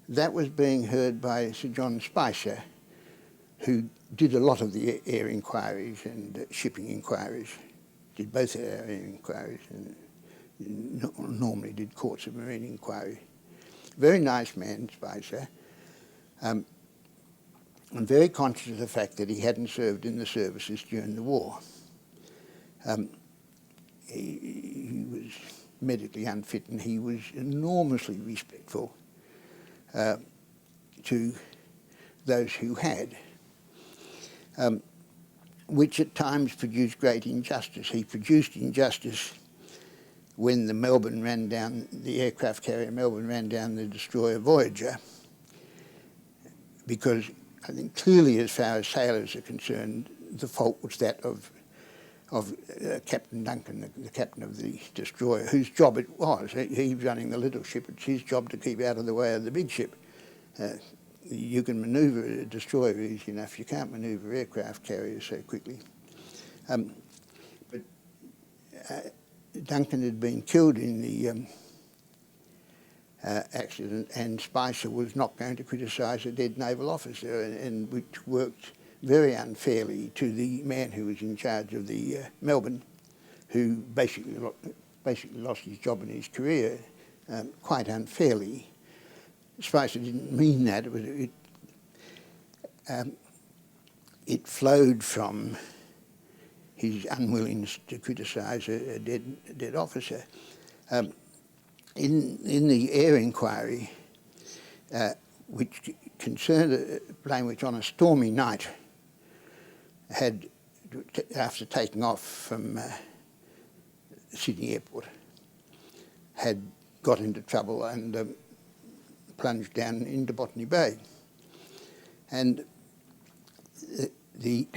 that was being heard by Sir John Spicer, who did a lot of the air inquiries and shipping inquiries, did both air inquiries and normally did courts of marine inquiry. Very nice man, Spicer, and very conscious of the fact that he hadn't served in the services during the war. He was medically unfit, and he was enormously respectful to those who had, which at times produced great injustice. He produced injustice when the Melbourne ran down, the aircraft carrier Melbourne ran down the destroyer Voyager, because I think clearly, as far as sailors are concerned, the fault was that of Captain Duncan, the captain of the destroyer, whose job it was. He was running the little ship. It's his job to keep out of the way of the big ship. You can manoeuvre a destroyer easy enough. You can't manoeuvre aircraft carriers so quickly. But Duncan had been killed in the accident, and Spicer was not going to criticise a dead naval officer, and which worked very unfairly to the man who was in charge of the Melbourne, who basically lost his job and his career quite unfairly. Spicer didn't mean that. It flowed from his unwillingness to criticise a dead officer. In the air inquiry, which concerned a plane which on a stormy night had, after taking off from Sydney Airport, had got into trouble and plunged down into Botany Bay. And the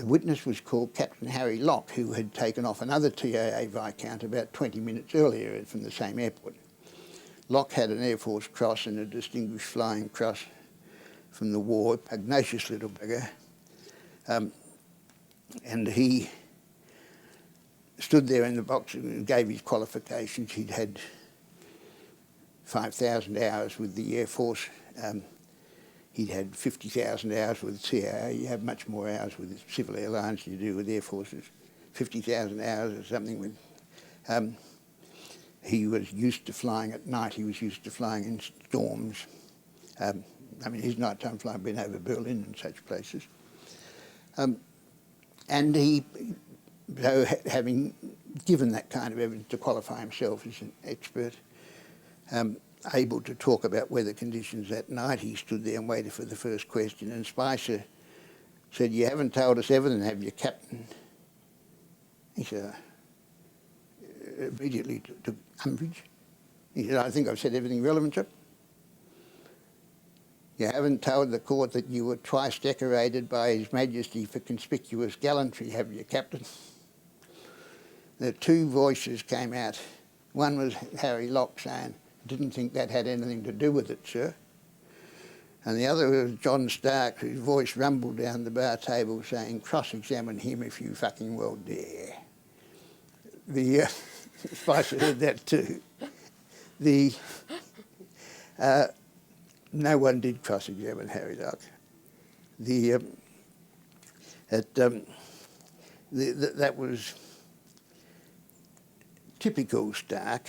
witness was called Captain Harry Locke, who had taken off another TAA Viscount about 20 minutes earlier from the same airport. Locke had an Air Force Cross and a Distinguished Flying Cross from the war, pugnacious little bugger. And he stood there in the box and gave his qualifications. He'd had 5,000 hours with the Air Force. He'd had 50,000 hours with CAA. You have much more hours with civil airlines than you do with Air Forces. 50,000 hours or something with... he was used to flying at night. He was used to flying in storms. I mean, his nighttime flight had been over Berlin and such places. And he, so having given that kind of evidence to qualify himself as an expert, able to talk about weather conditions that night, he stood there and waited for the first question, and Spicer said, "You haven't told us everything, have you, Captain?" He said, immediately took umbrage. He said, "I think I've said everything relevant, sir." "You haven't told the court that you were twice decorated by His Majesty for conspicuous gallantry, have you, Captain?" The two voices came out. One was Harry Locke saying, "Didn't think that had anything to do with it, sir." And the other was John Stark, whose voice rumbled down the bar table saying, "Cross-examine him if you fucking well dare." The Spicer heard that too. No one did cross-examine Harry Locke. That was typical Stark.